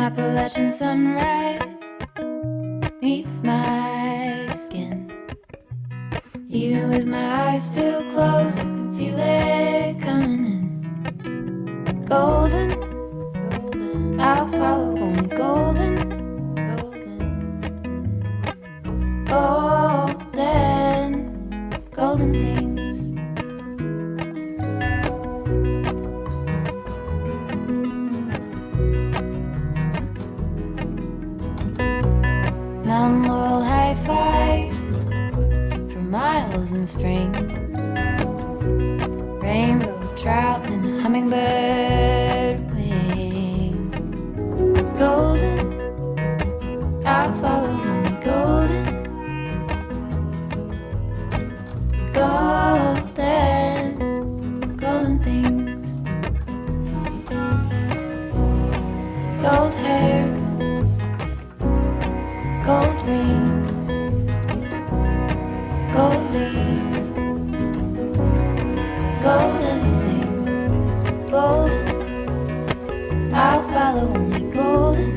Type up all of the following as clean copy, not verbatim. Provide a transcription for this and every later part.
Appalachian sunrise meets my skin. Even with my eyes still closed, I can feel it coming in. Golden, golden, I'll follow only golden, golden, golden, golden things. Mountain laurel high fives for miles in spring. Rainbow trout and a hummingbird wing. Golden, I'll follow only golden, golden, golden things. Gold hair, gold rings, gold leaves, gold anything, golden, I'll follow only golden,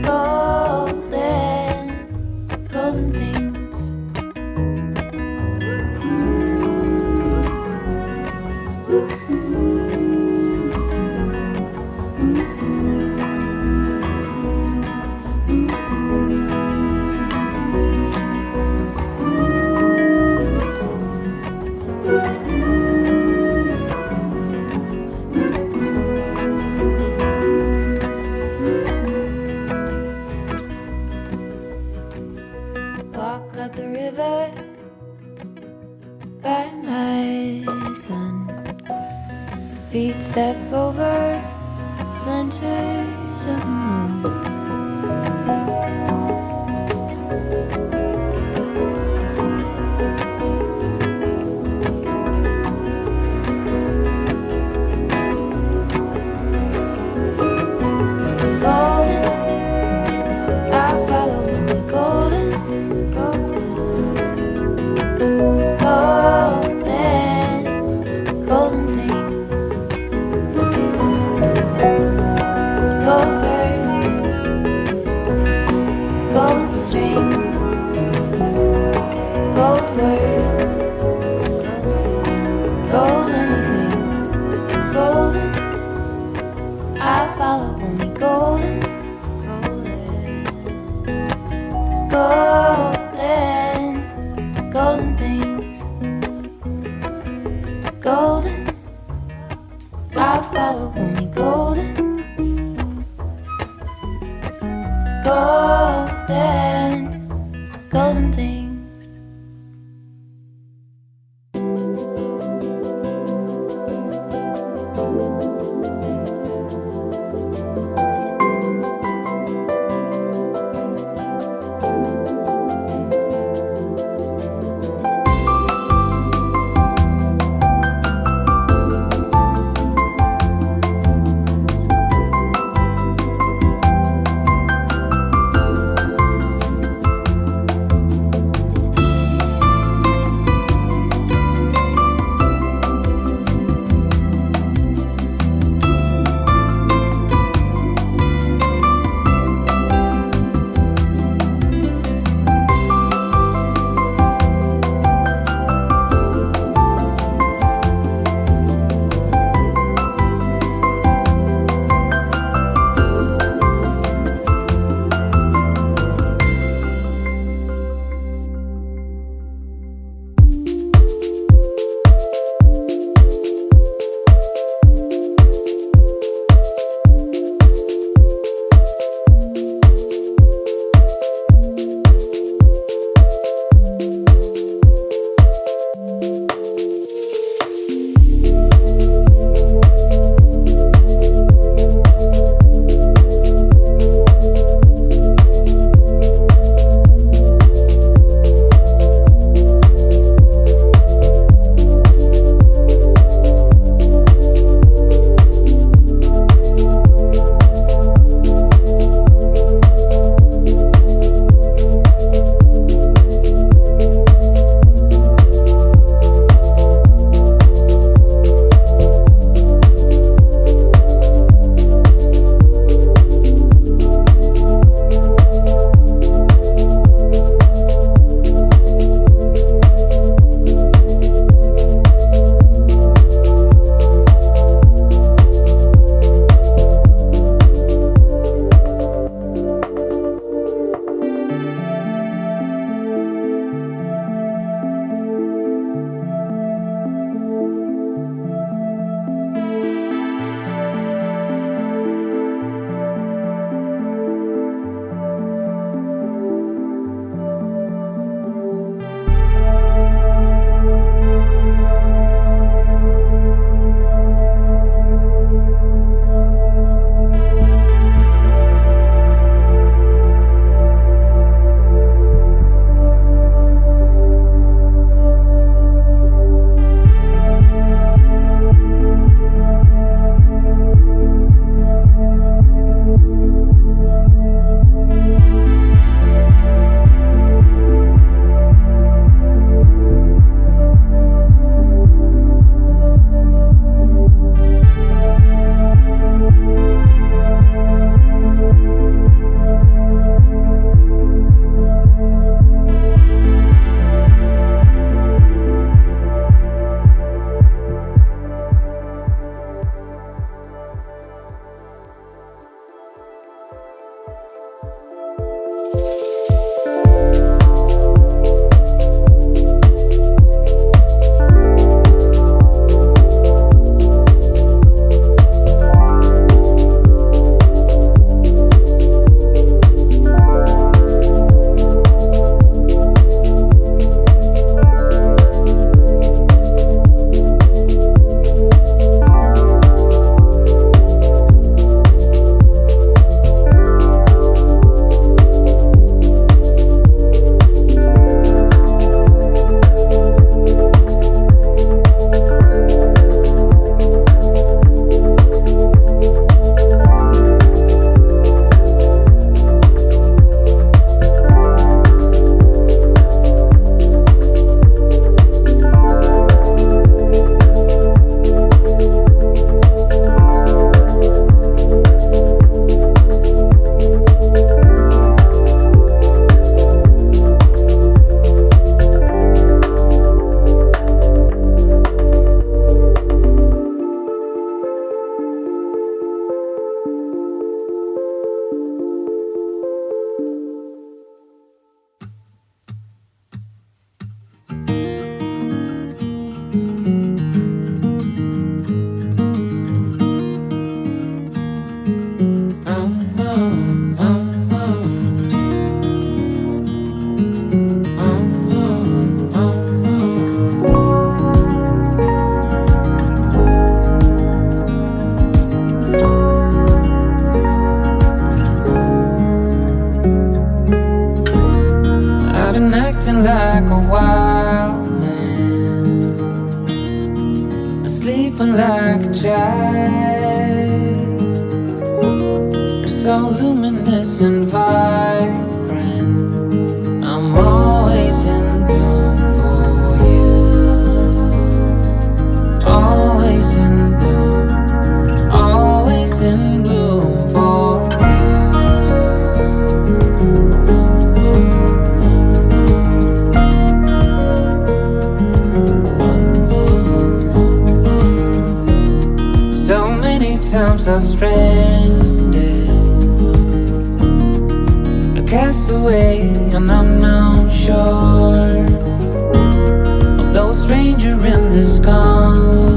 golden, golden things. Walk up the river by my son. Feet step over splinters of the moon. Golden, I'll follow only golden, golden, golden things. Gold birds, gold string, gold words, gold anything, golden, I'll follow only golden, golden, golden things. Golden, I'll follow only golden, golden, golden things. sleeping like a wild man, sleeping like a child. You're so luminous and vibrant, I'm always in bloom for you. Always in bloom, always in bloom for you. So many times I've stranded, a castaway on unknown shore, although a stranger in this calm.